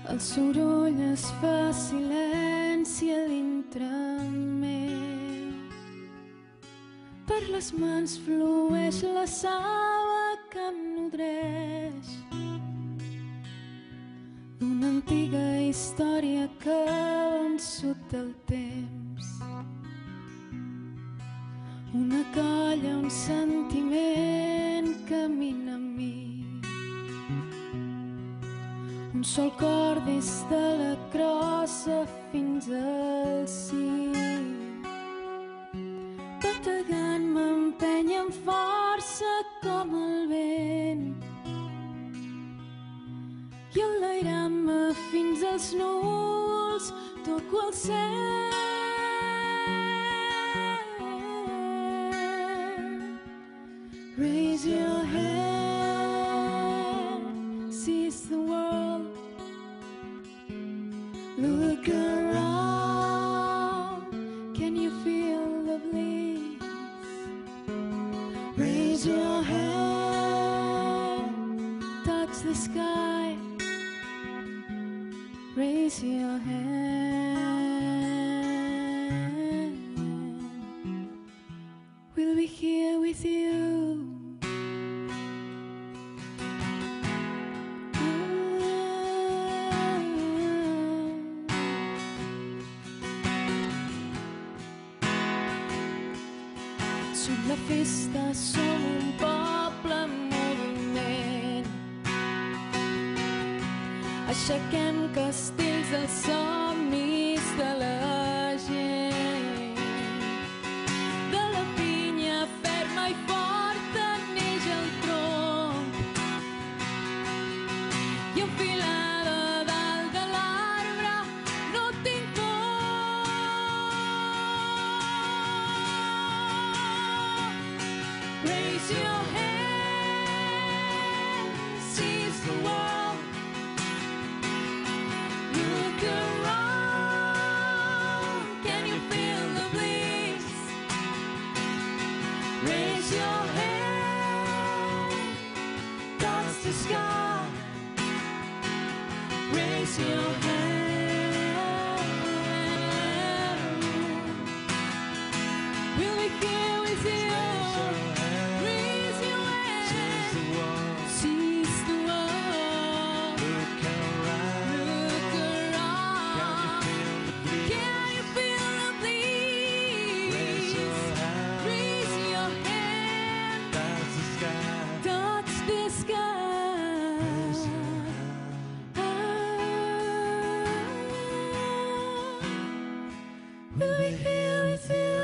El soroll es fa silenci a dintre meu. Per les mans flueix la saba que em nodreix d'una antiga història que ha vençut el temps. Una colla, un sentiment camina amb mi. Un sol cor des de la crossa fins al cim. Bategant m'empenya amb força com el vent i enlairant-me fins als núvols toco el cel. Raise your hand, seize the world. Look around, can you feel the bliss? Raise your hand, touch the sky. Raise your hand, we'll be here with you. Som la festa, som un poble en moviment. Aixequem castells dels somnis de la gent. De la pinya ferma i forta neix el tronc i enfilada dalt de l'arbre no tinc por. Raise your hand, seize the world. Look around, can you feel the bliss? Raise your hand, touch the sky. Raise your hand, we'll be here with you. Raise your hand, seize the world. Look around, can you feel the bliss? Raise your hand, touch the sky. We'll be here with you.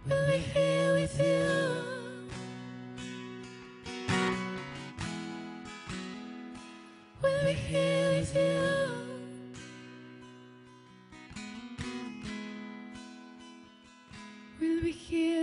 We'll be here with you. We'll be here with you. We'll be here.